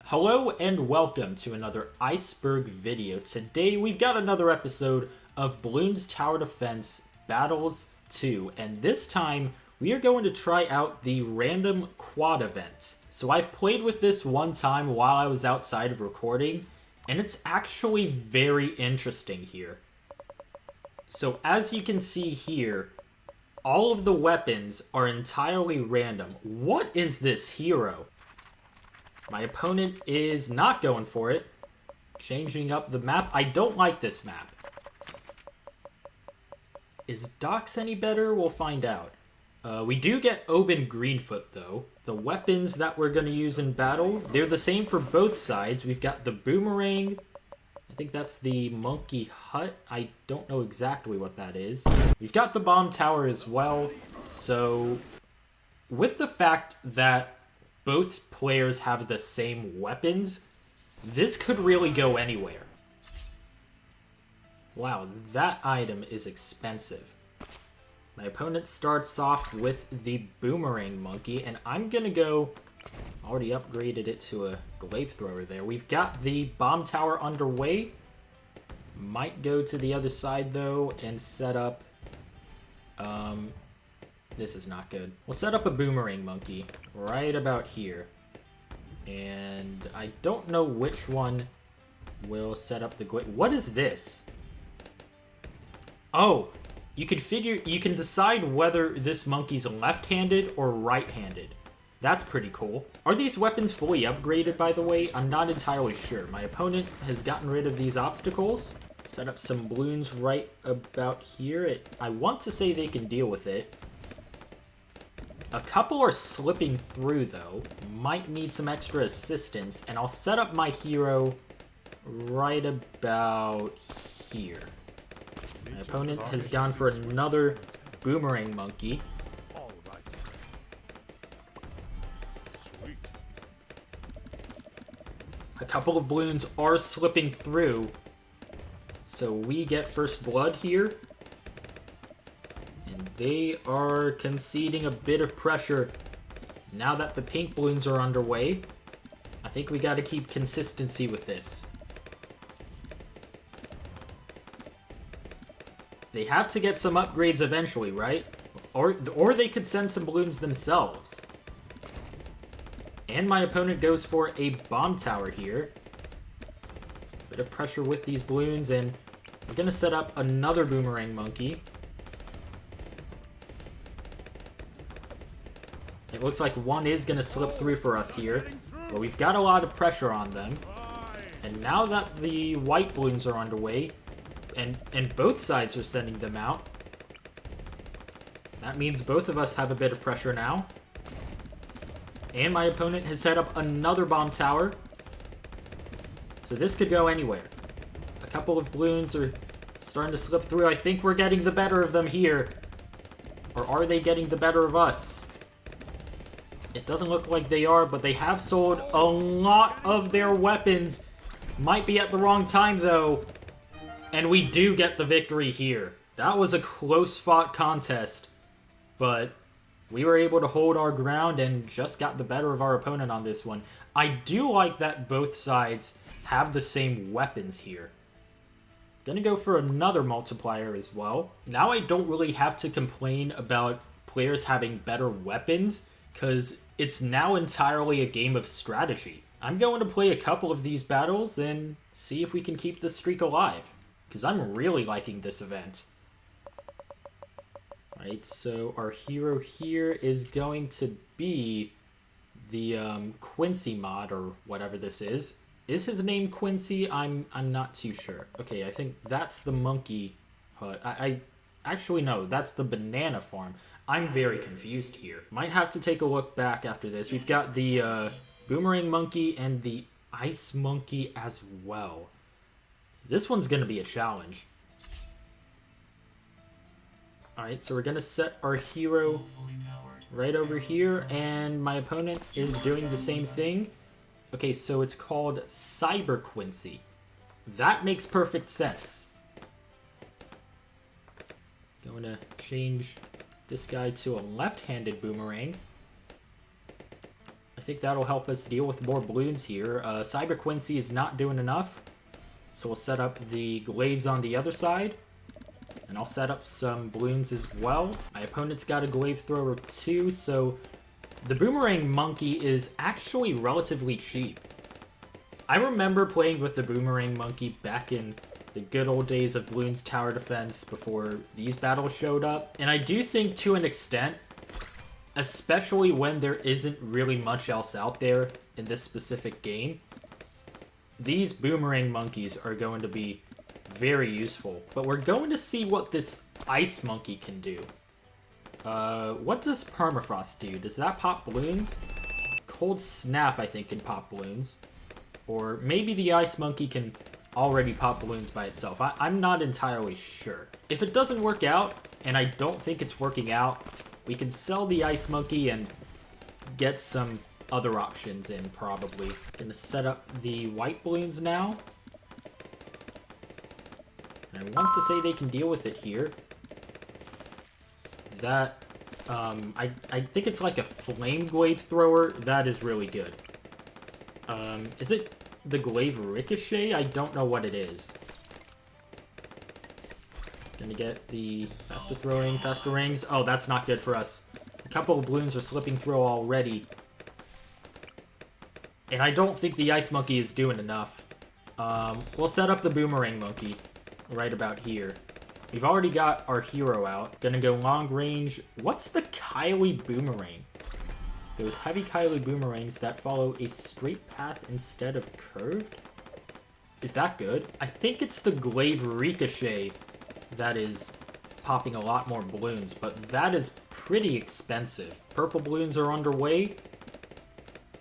Hello and welcome to another Iceberg video. Today we've got another episode of Bloons Tower Defense Battles 2, and this time we are going to try out the random quad event. So I've played with this one time while I was outside of recording, and it's actually very interesting here. So as you can see here, all of the weapons are entirely random. What is this hero? My opponent is not going for it. Changing up the map. I don't like this map. Is Dox any better? We'll find out. We do get Oben Greenfoot, though. The weapons that we're going to use in battle, they're the same for both sides. We've got the Boomerang. I think that's the Monkey Hut. I don't know exactly what that is. We've got the Bomb Tower as well. So, with the fact that both players have the same weapons, this could really go anywhere. Wow, that item is expensive. My opponent starts off with the Boomerang Monkey, and I'm gonna go... Already upgraded it to a glaive thrower there. We've got the Bomb Tower underway. Might go to the other side, though, and set up... This is not good. We'll set up a Boomerang Monkey right about here. And I don't know which one will set up the glaive. What is this? Oh, you can decide whether this monkey's left-handed or right-handed. That's pretty cool. Are these weapons fully upgraded, by the way? I'm not entirely sure. My opponent has gotten rid of these obstacles. Set up some Bloons right about here. I want to say they can deal with it. A couple are slipping through, though. Might need some extra assistance, and I'll set up my hero right about here. My opponent has gone for another Boomerang Monkey. A couple of Bloons are slipping through, so we get first blood here. They are conceding a bit of pressure. Now that the pink Bloons are underway, I think we gotta keep consistency with this. They have to get some upgrades eventually, right? Or they could send some Bloons themselves. And my opponent goes for a Bomb Tower here. Bit of pressure with these Bloons, and we're gonna set up another Boomerang Monkey. It looks like one is going to slip through for us here, but we've got a lot of pressure on them. And now that the white Bloons are underway, and both sides are sending them out, that means both of us have a bit of pressure now. And my opponent has set up another Bomb Tower, so this could go anywhere. A couple of Bloons are starting to slip through. I think we're getting the better of them here. Or are they getting the better of us? It doesn't look like they are, but they have sold a lot of their weapons. Might be at the wrong time, though. And we do get the victory here. That was a close-fought contest, but we were able to hold our ground and just got the better of our opponent on this one. I do like that both sides have the same weapons here. Gonna go for another multiplier as well. Now I don't really have to complain about players having better weapons, because it's now entirely a game of strategy. I'm going to play a couple of these battles and see if we can keep this streak alive, because I'm really liking this event. Alright, so our hero here is going to be the Quincy mod, or whatever this is. Is his name Quincy? I'm not too sure. Okay, I think that's the Monkey Hut. I actually, no, that's the Banana Farm. I'm very confused here. Might have to take a look back after this. We've got the Boomerang Monkey and the Ice Monkey as well. This one's going to be a challenge. Alright, so we're going to set our hero right over here, and my opponent is doing the same thing. Okay, so it's called Cyber Quincy. That makes perfect sense. Going to change this guy to a left-handed Boomerang. I think that'll help us deal with more balloons here. Cyber Quincy is not doing enough. So we'll set up the glaives on the other side. And I'll set up some balloons as well. My opponent's got a glaive thrower too, so the Boomerang Monkey is actually relatively cheap. I remember playing with the Boomerang Monkey back in the good old days of Bloons Tower Defense before these battles showed up. And I do think to an extent, especially when there isn't really much else out there in this specific game, these Boomerang Monkeys are going to be very useful. But we're going to see what this Ice Monkey can do. What does Permafrost do? Does that pop balloons? Cold Snap, I think, can pop balloons. Or maybe the Ice Monkey can already pop balloons by itself. I'm not entirely sure. If it doesn't work out, and I don't think it's working out, we can sell the Ice Monkey and get some other options in, probably. Gonna set up the white balloons now. And I want to say they can deal with it here. That, I think it's like a flame glaive thrower. That is really good. Is it the glaive ricochet? I don't know what it is. Gonna get the faster rings. Oh, that's not good for us. A couple of balloons are slipping through already. And I don't think the Ice Monkey is doing enough. We'll set up the Boomerang Monkey right about here. We've already got our hero out. Gonna go long range. What's the Kylie Boomerang? Those heavy Kylie Boomerangs that follow a straight path instead of curved? Is that good? I think it's the glaive ricochet that is popping a lot more balloons, but that is pretty expensive. Purple balloons are underway.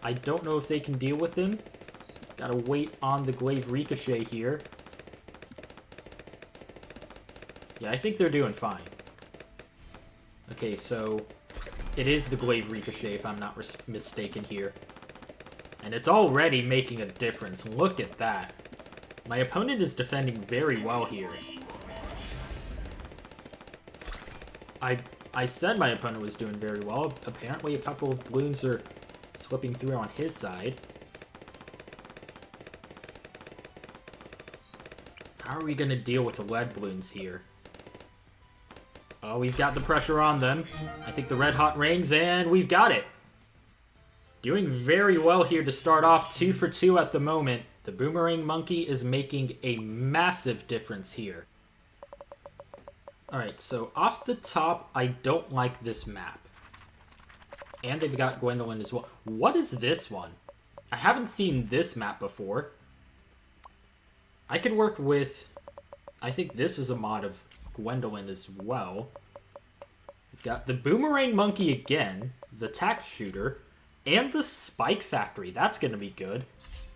I don't know if they can deal with them. Gotta wait on the glaive ricochet here. Yeah, I think they're doing fine. Okay, so it is the glaive ricochet, if I'm not mistaken here. And it's already making a difference. Look at that. My opponent is defending very well here. I said my opponent was doing very well. Apparently a couple of balloons are slipping through on his side. How are we going to deal with the lead balloons here? Oh, we've got the pressure on them. I think the red hot rings, and we've got it. Doing very well here to start off. 2 for 2 at the moment. The Boomerang Monkey is making a massive difference here. Alright, so off the top, I don't like this map. And they've got Gwendolyn as well. What is this one? I haven't seen this map before. I could work with... I think this is a mod of Gwendolyn as well. We've got the Boomerang Monkey again, the Tack Shooter, and the Spike Factory. That's going to be good.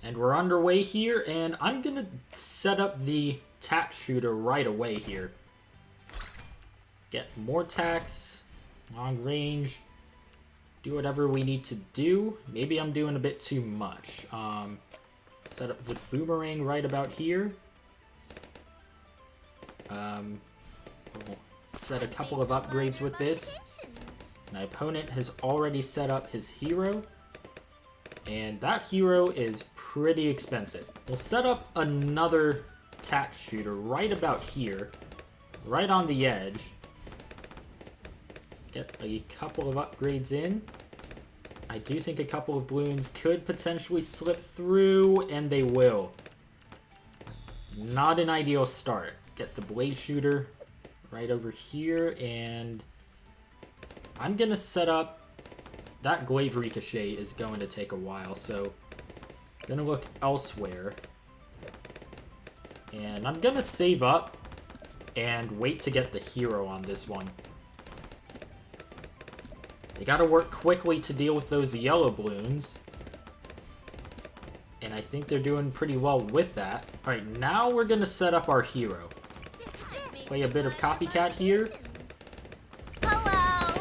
And we're underway here, and I'm going to set up the Tack Shooter right away here. Get more tacks, long range, do whatever we need to do. Maybe I'm doing a bit too much. Set up the Boomerang right about here. We'll set a couple of upgrades with this. My opponent has already set up his hero. And that hero is pretty expensive. We'll set up another Tack Shooter right about here. Right on the edge. Get a couple of upgrades in. I do think a couple of balloons could potentially slip through, and they will. Not an ideal start. Get the Blade Shooter right over here, and I'm going to set up... That Glaive Ricochet is going to take a while, so I'm going to look elsewhere. And I'm going to save up and wait to get the hero on this one. They gotta work quickly to deal with those yellow balloons. And I think they're doing pretty well with that. Alright, now we're gonna set up our hero. Play a bit of copycat here. Hello.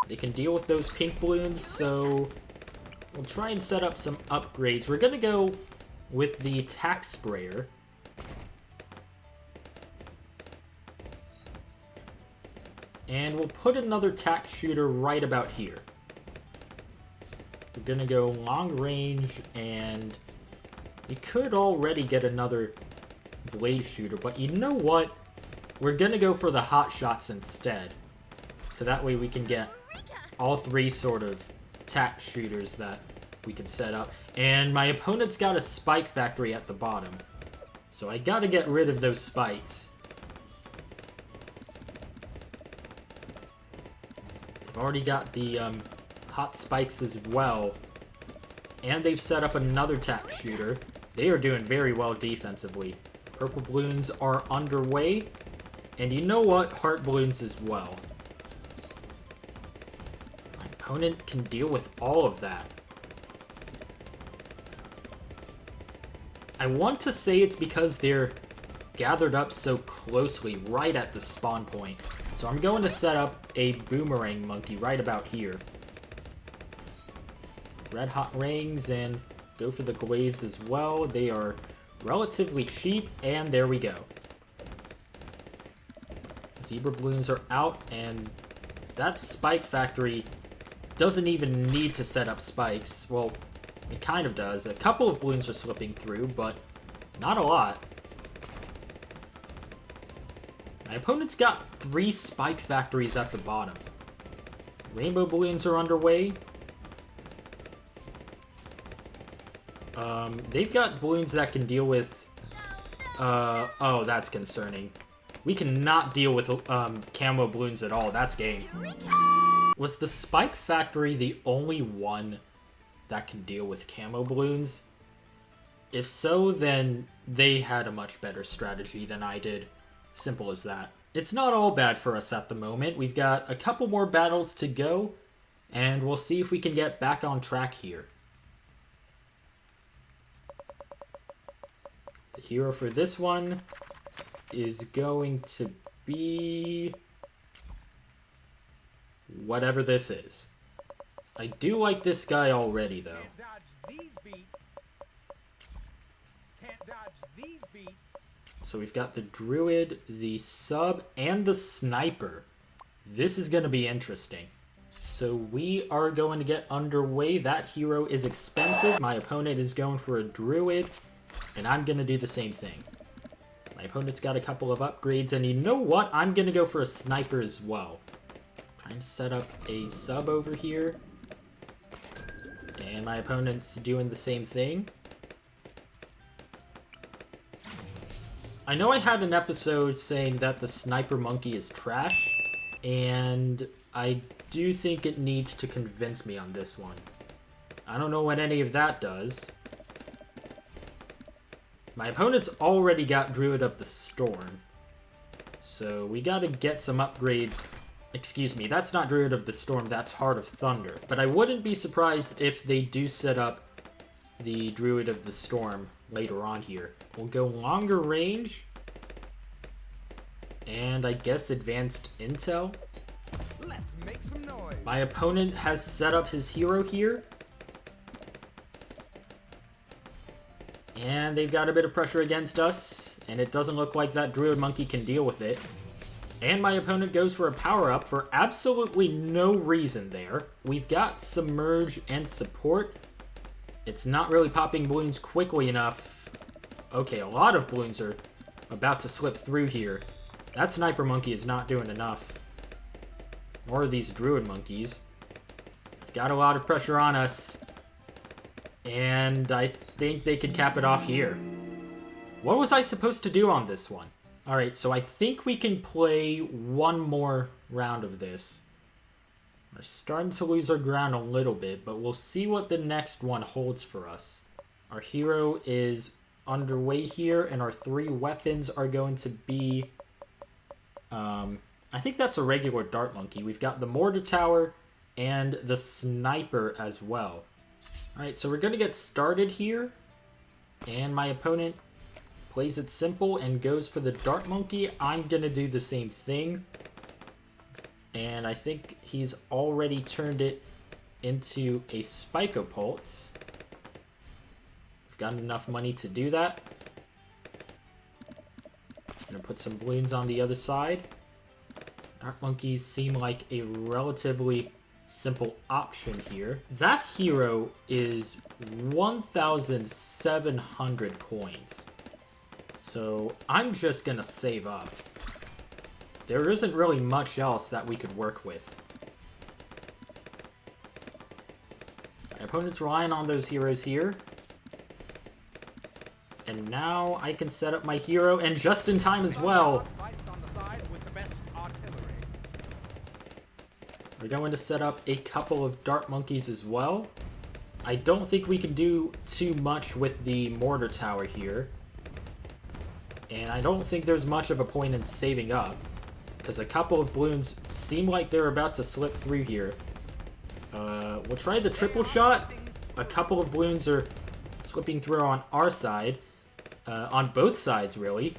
They can deal with those pink balloons, so we'll try and set up some upgrades. We're gonna go with the Tack Sprayer. And we'll put another Tack Shooter right about here. The gonna go long range, and we could already get another blaze shooter, but you know what? We're gonna go for the hot shots instead. So that way we can get all three sort of tack shooters that we can set up. And my opponent's got a spike factory at the bottom. So I gotta get rid of those spikes. I've already got the hot spikes as well. And they've set up another tack shooter. They are doing very well defensively. Purple balloons are underway. And you know what? Heart balloons as well. My opponent can deal with all of that. I want to say it's because they're gathered up so closely right at the spawn point. So I'm going to set up a boomerang monkey right about here. Red hot rings and go for the glaives as well. They are relatively cheap, and there we go. Zebra balloons are out, and that spike factory doesn't even need to set up spikes. Well, it kind of does. A couple of balloons are slipping through, but not a lot. My opponent's got 3 spike factories at the bottom. Rainbow balloons are underway. They've got balloons that can deal with... oh, that's concerning. We cannot deal with camo balloons at all. That's game. Was the spike factory the only one that can deal with camo balloons? If so, then they had a much better strategy than I did. Simple as that. It's not all bad for us at the moment. We've got a couple more battles to go, and we'll see if we can get back on track here. The hero for this one is going to be whatever this is. I do like this guy already, though. So we've got the druid, the sub, and the sniper. This is going to be interesting. So we are going to get underway. That hero is expensive. My opponent is going for a druid, and I'm going to do the same thing. My opponent's got a couple of upgrades, and you know what? I'm going to go for a sniper as well. Trying to set up a sub over here. And my opponent's doing the same thing. I know I had an episode saying that the sniper monkey is trash, and I do think it needs to convince me on this one. I don't know what any of that does. My opponent's already got Druid of the Storm, so we gotta get some upgrades. Excuse me, that's not Druid of the Storm, that's Heart of Thunder. But I wouldn't be surprised if they do set up the Druid of the Storm later on here. We'll go longer range, and I guess advanced intel. Let's make some noise. My opponent has set up his hero here. And they've got a bit of pressure against us, and it doesn't look like that Druid Monkey can deal with it. And my opponent goes for a power-up for absolutely no reason there. We've got Submerge and Support. It's not really popping balloons quickly enough. Okay, a lot of balloons are about to slip through here. That Sniper Monkey is not doing enough. Nor are these Druid Monkeys. It's got a lot of pressure on us. And I think they could cap it off here. What was I supposed to do on this one? Alright, so I think we can play one more round of this. We're starting to lose our ground a little bit, but we'll see what the next one holds for us. Our hero is underway here, and our 3 weapons are going to be... I think that's a regular Dart Monkey. We've got the Mortar Tower and the Sniper as well. Alright, so we're going to get started here. And my opponent plays it simple and goes for the Dart Monkey. I'm going to do the same thing. And I think he's already turned it into a Spikopult. We've got enough money to do that. I'm going to put some balloons on the other side. Dart Monkeys seem like a relatively simple option here. That hero is 1,700 coins. So I'm just gonna save up. There isn't really much else that we could work with. My opponent's relying on those heroes here. And now I can set up my hero, and just in time as well. We're going to set up a couple of dart monkeys as well. I don't think we can do too much with the mortar tower here. And I don't think there's much of a point in saving up, because a couple of balloons seem like they're about to slip through here. We'll try the triple shot. A couple of balloons are slipping through on our side. On both sides, really.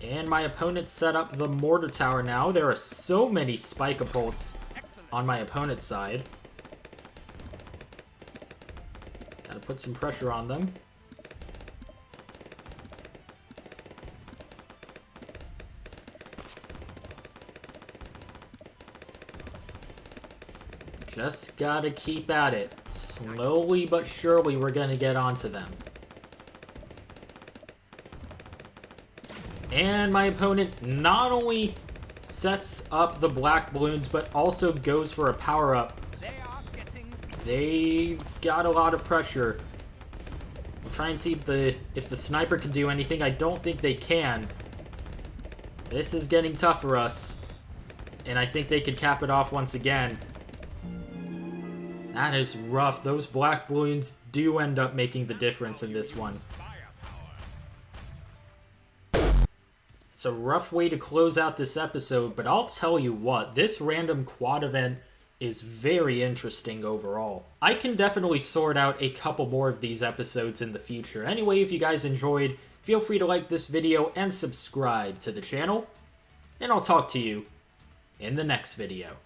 And my opponent set up the mortar tower now. There are so many spike-a-pults on my opponent's side. Gotta put some pressure on them. Just gotta keep at it. Slowly but surely we're gonna get onto them. And my opponent not only sets up the black balloons, but also goes for a power-up. They've got a lot of pressure. We'll try and see if the sniper can do anything. I don't think they can. This is getting tough for us. And I think they could cap it off once again. That is rough. Those black balloons do end up making the difference in this one. It's a rough way to close out this episode, but I'll tell you what, this random quad event is very interesting overall. I can definitely sort out a couple more of these episodes in the future. Anyway, if you guys enjoyed, feel free to like this video and subscribe to the channel, and I'll talk to you in the next video.